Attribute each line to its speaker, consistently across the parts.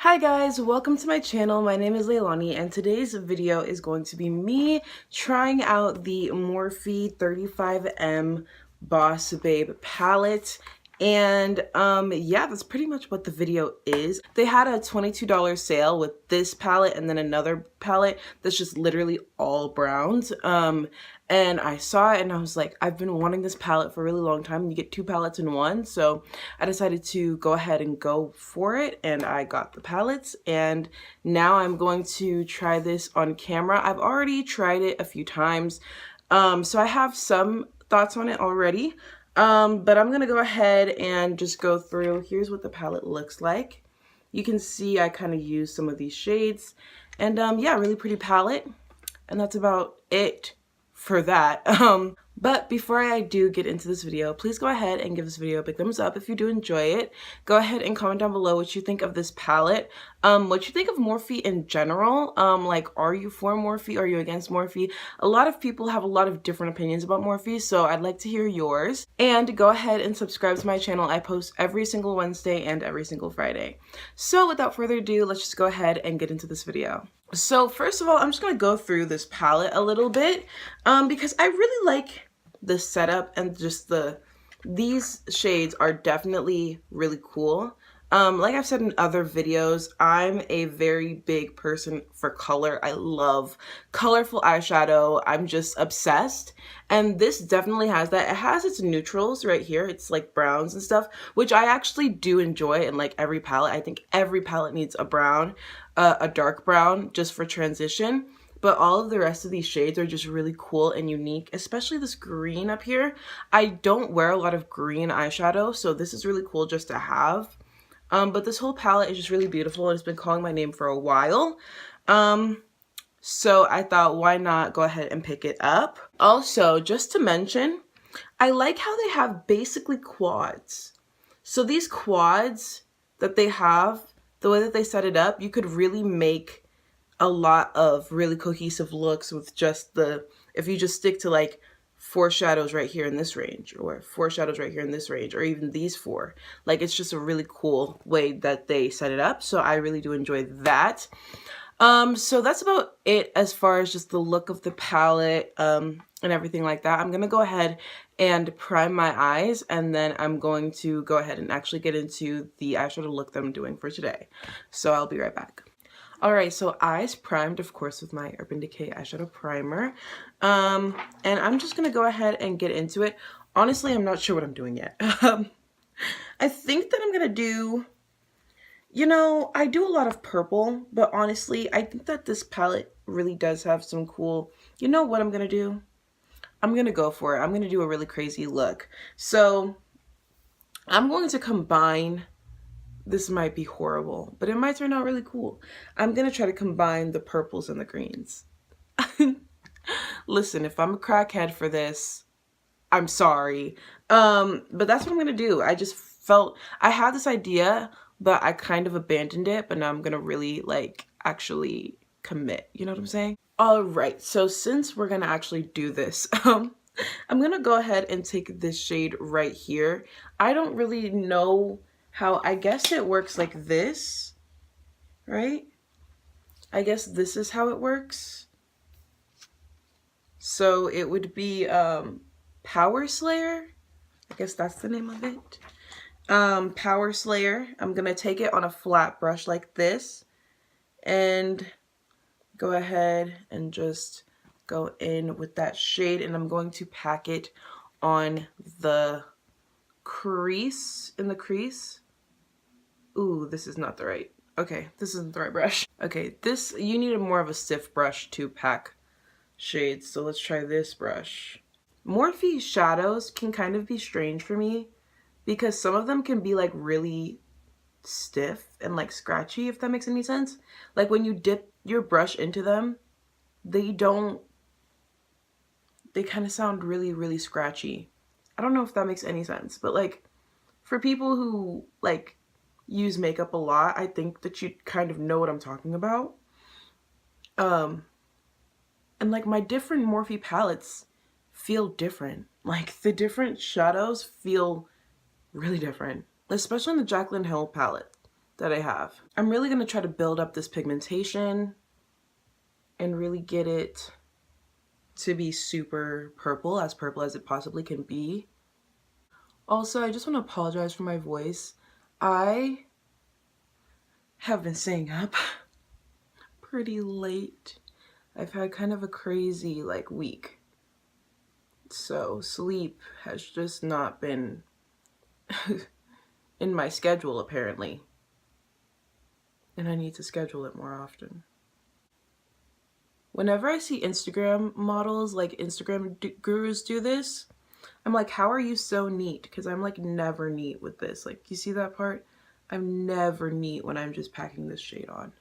Speaker 1: Hi guys, welcome to my channel. My name is Leilani and today's video is going to be me trying out the Morphe 35M Boss Babe palette. And yeah, that's pretty much what the video is. They had a $22 sale with this palette and then another palette that's just literally all browns. And I saw it and I was like, I've been wanting this palette for a really long time. You get two palettes in one. So I decided to go ahead and go for it, and I got the palettes, and now I'm going to try this on camera. I've already tried it a few times, so I have some thoughts on it already, but I'm gonna go ahead and just go through. Here's what the palette looks like. You can see I kind of use some of these shades, and yeah, really pretty palette, and that's about it for that. But before I do get into this video, please go ahead and give this video a big thumbs up if you do enjoy it. Go ahead and comment down below what you think of this palette, what you think of Morphe in general. Like, are you for Morphe? Are you against Morphe? A lot of people have a lot of different opinions about Morphe, so I'd like to hear yours. And go ahead and subscribe to my channel. I post every single Wednesday and every single Friday. So without further ado, let's just go ahead and get into this video. So first of all, I'm just going to go through this palette a little bit because I really like the setup, and just these shades are definitely really cool. Like I've said in other videos, I'm a very big person for color. I love colorful eyeshadow. I'm just obsessed. And this definitely has that. It has its neutrals right here. It's like browns and stuff, which I actually do enjoy in like every palette. I think every palette needs a brown, a dark brown, just for transition. But all of the rest of these shades are just really cool and unique, especially this green up here. I don't wear a lot of green eyeshadow, so this is really cool just to have. But this whole palette is just really beautiful, and it's been calling my name for a while. So I thought, why not go ahead and pick it up? Also, just to mention, I like how they have basically quads. So these quads that they have, the way that they set it up, you could really make a lot of really cohesive looks with just if you just stick to like 4 shadows right here in this range, or 4 shadows right here in this range, or even these 4. Like, it's just a really cool way that they set it up. So I really do enjoy that. So that's about it as far as just the look of the palette, and everything like that. I'm gonna go ahead and prime my eyes, and then I'm going to go ahead and actually get into the eyeshadow look that I'm doing for today. So I'll be right back. Alright, so eyes primed, of course, with my Urban Decay eyeshadow primer. And I'm just going to go ahead and get into it. Honestly, I'm not sure what I'm doing yet. I think that I'm going to do, I do a lot of purple, but honestly, I think that this palette really does have some cool, what I'm going to do? I'm going to go for it. I'm going to do a really crazy look. So I'm going to combine. This might be horrible, but it might turn out really cool. I'm gonna try to combine the purples and the greens. Listen, if I'm a crackhead for this, I'm sorry. But that's what I'm gonna do. I just felt, I had this idea, but I kind of abandoned it, but now I'm gonna really like actually commit. You know what I'm saying? All right, so since we're gonna actually do this, I'm gonna go ahead and take this shade right here. I don't really know how, I guess it works like this, right? I guess this is how it works. So it would be Power Slayer. I guess that's the name of it. Power Slayer. I'm gonna take it on a flat brush like this and go ahead and just go in with that shade, and I'm going to pack it on the crease, in the crease. Ooh, this is not the right, okay, this isn't the right brush. Okay, this, you need more of a stiff brush to pack shades, so let's try this brush. Morphe shadows can kind of be strange for me because some of them can be like really stiff and like scratchy, if that makes any sense. Like when you dip your brush into them, they kind of sound really, really scratchy. I don't know if that makes any sense, but like for people who like use makeup a lot, I think that you kind of know what I'm talking about. And like my different Morphe palettes feel different. Like the different shadows feel really different, especially in the Jaclyn Hill palette that I have. I'm really gonna try to build up this pigmentation and really get it to be super purple as it possibly can be. Also, I just want to apologize for my voice. I have been staying up pretty late. I've had kind of a crazy week. So sleep has just not been in my schedule apparently. And I need to schedule it more often. Whenever I see Instagram models, like Instagram gurus do this, I'm like, how are you so neat? Because I'm like never neat with this. Like, you see that part? I'm never neat when I'm just packing this shade on.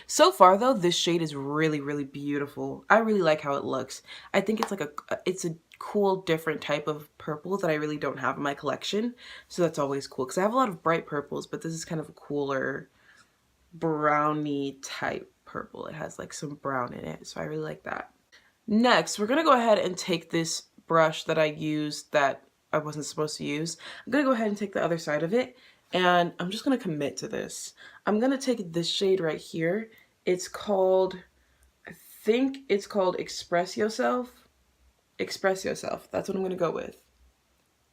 Speaker 1: So far though, this shade is really, really beautiful. I really like how it looks. I think it's like it's a cool, different type of purple that I really don't have in my collection. So that's always cool because I have a lot of bright purples, but this is kind of a cooler browny type purple. It has like some brown in it, so I really like that. Next, we're gonna go ahead and take this brush that I used that I wasn't supposed to use. I'm gonna go ahead and take the other side of it, and I'm just gonna commit to this. I'm gonna take this shade right here. It's called, I think it's called Express Yourself. Express Yourself, that's what I'm gonna go with.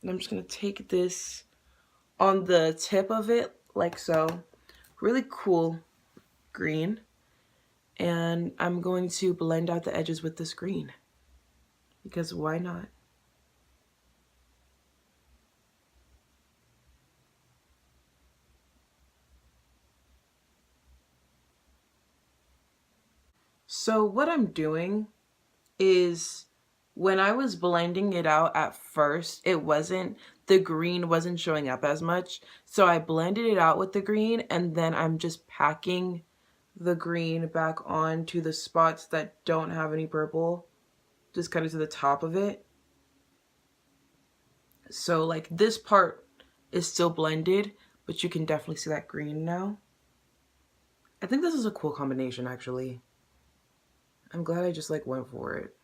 Speaker 1: And I'm just gonna take this on the tip of it, like so. Really cool green. And I'm going to blend out the edges with this green, because why not? So what I'm doing is, when I was blending it out at first, the green wasn't showing up as much. So I blended it out with the green, and then I'm just packing the green back onto the spots that don't have any purple, just kind of to the top of it. So like this part is still blended, but you can definitely see that green now. I think this is a cool combination actually. I'm glad I just went for it.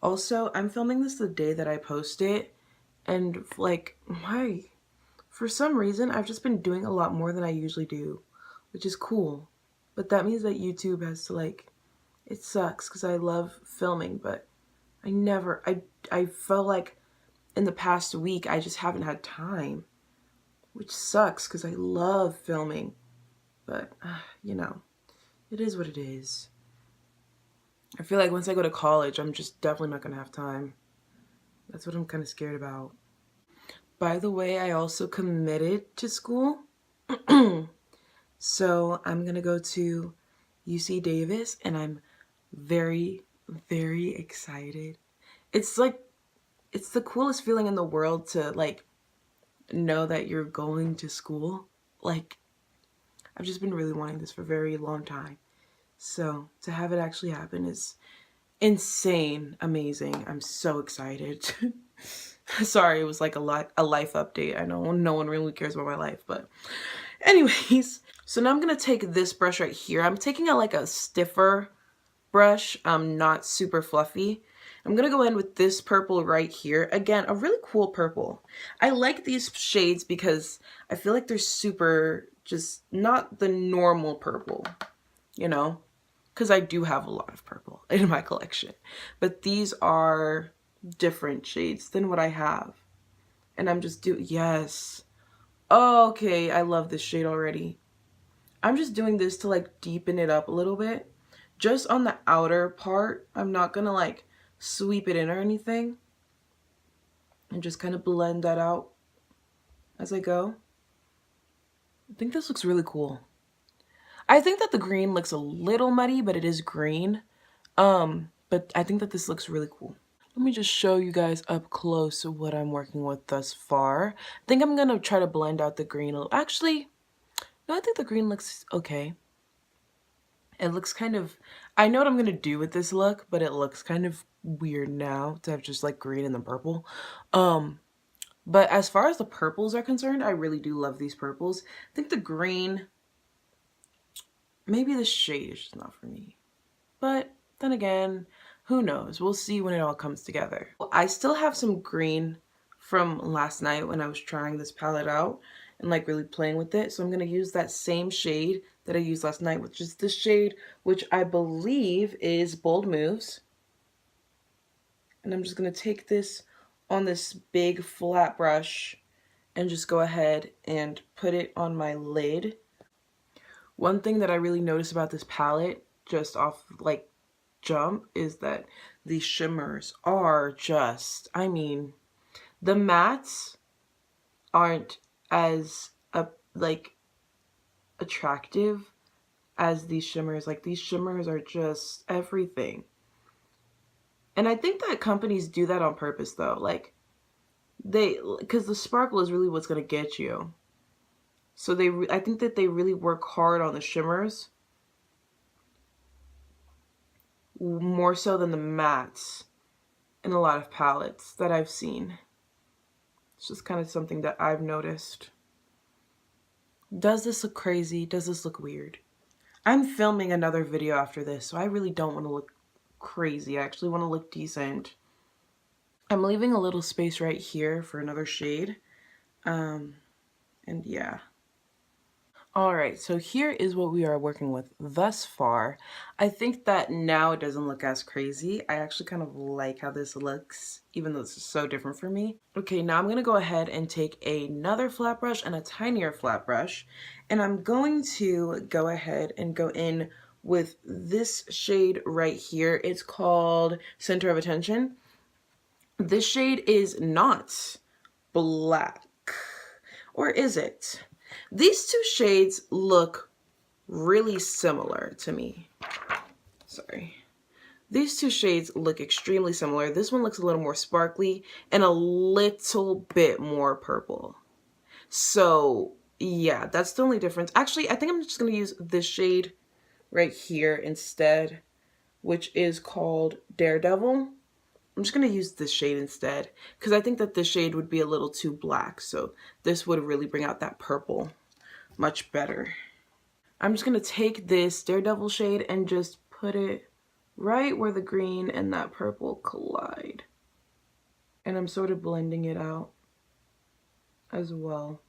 Speaker 1: Also, I'm filming this the day that I post it, and for some reason I've just been doing a lot more than I usually do, which is cool. But that means that YouTube has to it sucks because I love filming, but I felt like in the past week I just haven't had time, which sucks because I love filming. But you know, it is what it is. I feel like once I go to college, I'm just definitely not gonna have time. That's what I'm kind of scared about. By the way, I also committed to school. So I'm gonna go to UC Davis, and I'm very, very excited. It's the coolest feeling in the world to know that you're going to school. I've just been really wanting this for a very long time. So to have it actually happen is insane, amazing. I'm so excited. Sorry, it was like a life update. I know no one really cares about my life, but anyways. So now I'm gonna take this brush right here. I'm taking a stiffer brush, not super fluffy. I'm gonna go in with this purple right here. Again, a really cool purple. I like these shades because I feel like they're super, just not the normal purple, you know? Because I do have a lot of purple in my collection. But these are different shades than what I have. And I'm just yes. Oh, okay, I love this shade already. I'm just doing this to deepen it up a little bit. Just on the outer part. I'm not gonna sweep it in or anything. And just kind of blend that out as I go. I think this looks really cool. I think that the green looks a little muddy, but it is green. But I think that this looks really cool. Let me just show you guys up close what I'm working with thus far. I think I'm gonna try to blend out the green a little. Actually, no, I think the green looks okay. It looks kind of, I know what I'm gonna do with this look, but it looks kind of weird now to have just green and then purple. But as far as the purples are concerned, I really do love these purples. I think the green, maybe the shade is just not for me. But then again, who knows? We'll see when it all comes together. I still have some green from last night when I was trying this palette out. and like really playing with it. So I'm going to use that same shade that I used last night, which is this shade, which I believe is Bold Moves. And I'm just going to take this on this big flat brush and just go ahead and put it on my lid. One thing that I really noticed about this palette, just off like jump, is that these shimmers are just, I mean, the mattes aren't as like attractive as these shimmers. Like, these shimmers are just everything. And I think that companies do that on purpose though. Like, because the sparkle is really what's going to get you. So I think that they really work hard on the shimmers more so than the mattes in a lot of palettes that I've seen. It's just kind of something that I've noticed. Does this look crazy? Does this look weird? I'm filming another video after this, so I really don't want to look crazy. I actually want to look decent. I'm leaving a little space right here for another shade. And yeah. Alright, so here is what we are working with thus far. I think that now it doesn't look as crazy. I actually kind of like how this looks, even though this is so different for me. Okay, now I'm going to go ahead and take another flat brush and a tinier flat brush, and I'm going to go ahead and go in with this shade right here. It's called Center of Attention. This shade is not black, or is it? These two shades look really similar to me. Sorry. These two shades look extremely similar. This one looks a little more sparkly and a little bit more purple. So yeah, that's the only difference. Actually, I think I'm just going to use this shade right here instead, which is called Daredevil. I'm just going to use this shade instead because I think that this shade would be a little too black. So this would really bring out that purple much better. I'm just going to take this Daredevil shade and just put it right where the green and that purple collide. And I'm sort of blending it out as well.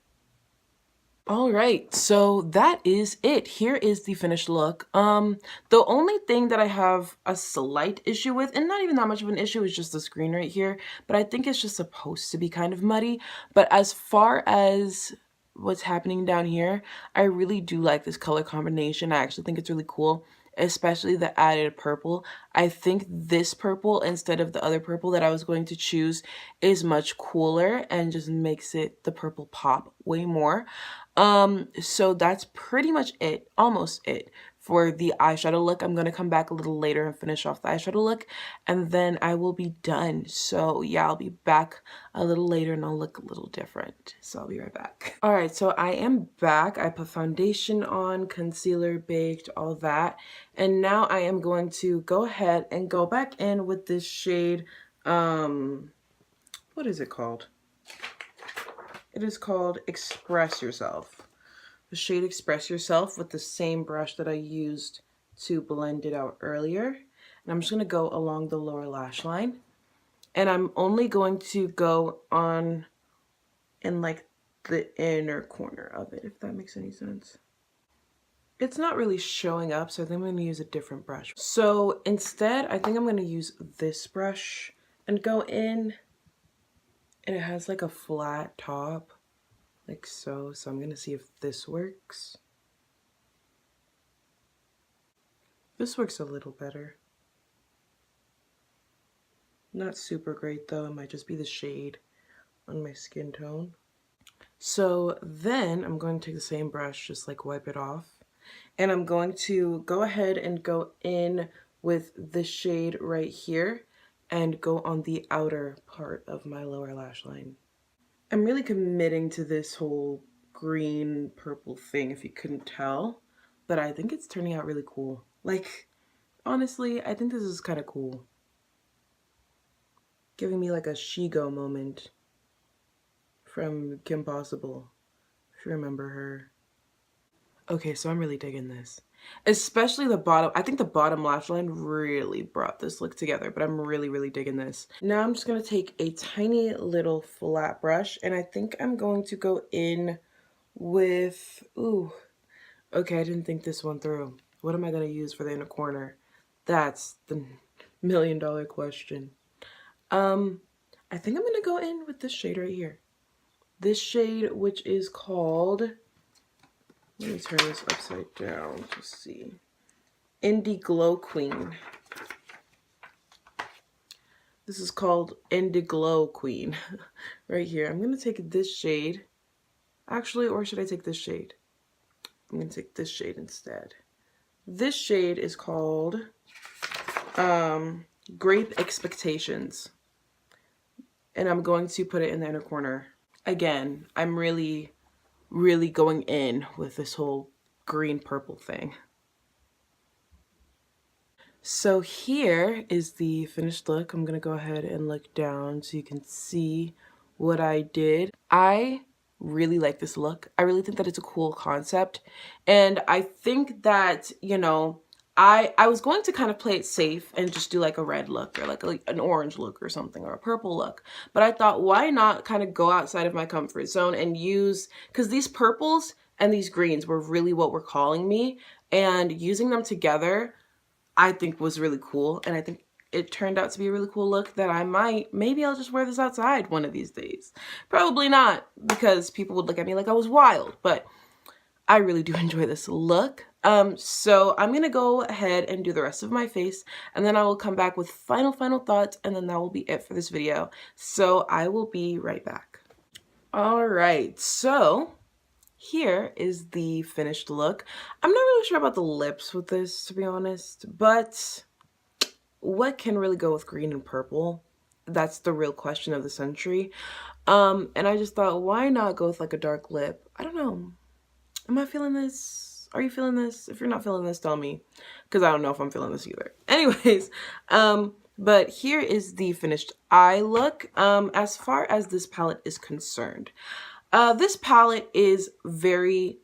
Speaker 1: All right, so that is it. Here is the finished look. The only thing that I have a slight issue with, and not even that much of an issue, is just the screen right here, but I think it's just supposed to be kind of muddy. But as far as what's happening down here, I really do like this color combination. I actually think it's really cool, especially the added purple. I think this purple instead of the other purple that I was going to choose is much cooler and just makes it, the purple, pop way more. So that's pretty much it, almost it for the eyeshadow look. I'm gonna come back a little later and finish off the eyeshadow look, and then I will be done. So yeah, I'll be back a little later and I'll look a little different. So I'll be right back. All right, so I am back. I put foundation on, concealer baked, all that. And now I am going to go ahead and go back in with this shade. What is it called? It is called Express Yourself. The shade Express Yourself, with the same brush that I used to blend it out earlier. And I'm just going to go along the lower lash line. And I'm only going to go on in like the inner corner of it, if that makes any sense. It's not really showing up, so I think I'm going to use a different brush. So instead, I think I'm going to use this brush and go in. And it has like a flat top, like so. So I'm going to see if this works. This works a little better. Not super great though. It might just be the shade on my skin tone. So then I'm going to take the same brush, just like wipe it off. And I'm going to go ahead and go in with the shade right here and go on the outer part of my lower lash line. I'm really committing to this whole green purple thing, if you couldn't tell, but I think it's turning out really cool. Like, honestly, I think this is kind of cool. Giving me like a Shigo moment from Kim Possible, if you remember her. Okay, so I'm really digging this. Especially the bottom. I think the bottom lash line really brought this look together, but I'm really digging this. Now I'm just going to take a tiny little flat brush, and I think I'm going to go in with, ooh, okay, I didn't think this one through. What am I going to use for the inner corner? That's the million-dollar question. I think I'm going to go in with this shade right here. This shade, which is called, let me turn this upside down to see. Indie Glow Queen. This is called Indie Glow Queen right here. I'm going to take this shade. Actually, or should I take this shade? I'm going to take this shade instead. This shade is called Grape Expectations. And I'm going to put it in the inner corner. Again, I'm really going in with this whole green purple thing. So here is the finished look. I'm gonna go ahead and look down so you can see what I did. I really like this look. I really think that it's a cool concept. And I think that, you know, I was going to kind of play it safe and just do like a red look or like an orange look or something, or a purple look. But I thought, why not kind of go outside of my comfort zone and use, because these purples and these greens were really what were calling me, and using them together I think was really cool. And I think it turned out to be a really cool look that maybe I'll just wear this outside one of these days. Probably not, because people would look at me like I was wild, but I really do enjoy this look. So I'm gonna go ahead and do the rest of my face, and then I will come back with final thoughts, and then that will be it for this video. So I will be right back. All right, so here is the finished look. I'm not really sure about the lips with this, to be honest, but what can really go with green and purple? That's the real question of the century. And I just thought, why not go with like a dark lip? I don't know. Am I feeling this? Are you feeling this? If you're not feeling this, tell me, because I don't know if I'm feeling this either. Anyways, but here is the finished eye look. As far as this palette is concerned, this palette is very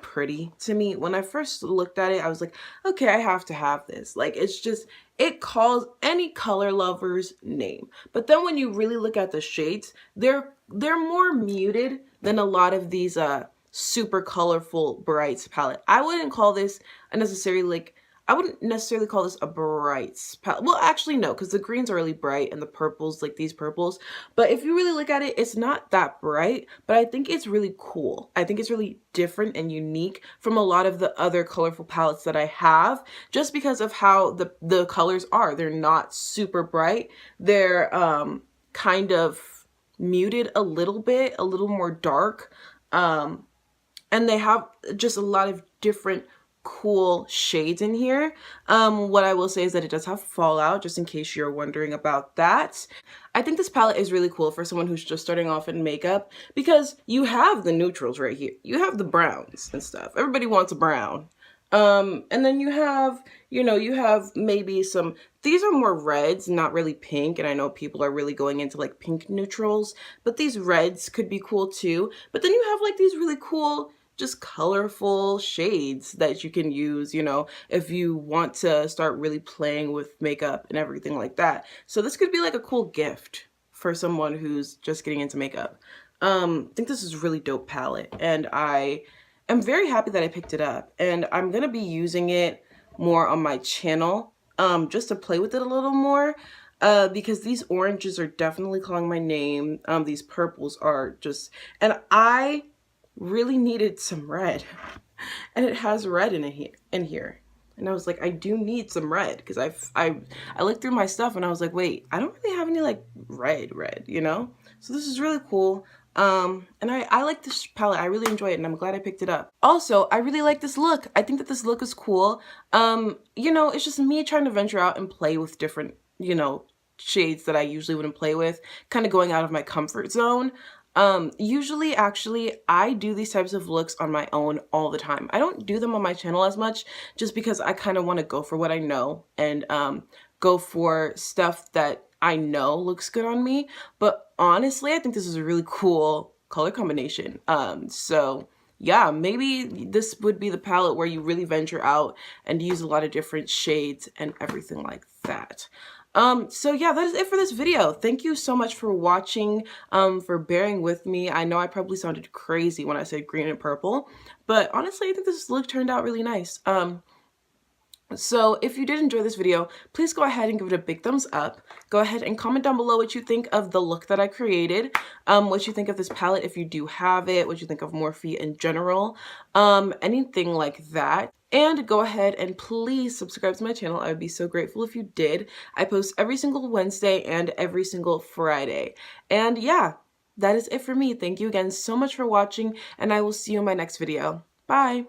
Speaker 1: pretty to me. When I first looked at it, I was like, okay, I have to have this. Like, it's just, it calls any color lover's name. But then when you really look at the shades, they're more muted than a lot of these super colorful brights palette. I wouldn't call this necessarily like, I wouldn't necessarily call this a brights palette. Well, actually, no, because the greens are really bright and the purples, like these purples. But if you really look at it, it's not that bright, but I think it's really cool. I think it's really different and unique from a lot of the other colorful palettes that I have, just because of how the colors are. They're not super bright. They're kind of muted a little bit, a little more dark. And they have just a lot of different cool shades in here. What I will say is that it does have fallout, just in case you're wondering about that. I think this palette is really cool for someone who's just starting off in makeup, because you have the neutrals right here. You have the browns and stuff. Everybody wants a brown. And then you have, you know, you have maybe some, these are more reds, not really pink. And I know people are really going into like pink neutrals, but these reds could be cool too. But then you have like these really cool, just colorful shades that you can use, you know, if you want to start really playing with makeup and everything like that. So this could be like a cool gift for someone who's just getting into makeup. I think this is a really dope palette, and I'm very happy that I picked it up, and I'm gonna be using it more on my channel, just to play with it a little more, because these oranges are definitely calling my name. These purples are just, and I really needed some red, and it has red in here. And I was like, I do need some red, because I looked through my stuff and I was like, wait, I don't really have any like red, you know? So this is really cool. And I like this palette. I really enjoy it, and I'm glad I picked it up. Also, I really like this look. I think that this look is cool. You know, it's just me trying to venture out and play with different, you know, shades that I usually wouldn't play with, kind of going out of my comfort zone. Usually, actually, I do these types of looks on my own all the time. I don't do them on my channel as much, just because I kind of want to go for what I know, and go for stuff that I know looks good on me. But honestly, I think this is a really cool color combination. So yeah, maybe this would be the palette where you really venture out and use a lot of different shades and everything like that. So yeah, that is it for this video. Thank you so much for watching, for bearing with me. I know I probably sounded crazy when I said green and purple, but honestly, I think this look turned out really nice. So if you did enjoy this video, please go ahead and give it a big thumbs up. Go ahead and comment down below what you think of the look that I created, what you think of this palette if you do have it, what you think of Morphe in general, anything like that. And go ahead and please subscribe to my channel. I would be so grateful if you did. I post every single Wednesday and every single Friday. And yeah, that is it for me. Thank you again so much for watching, and I will see you in my next video. Bye!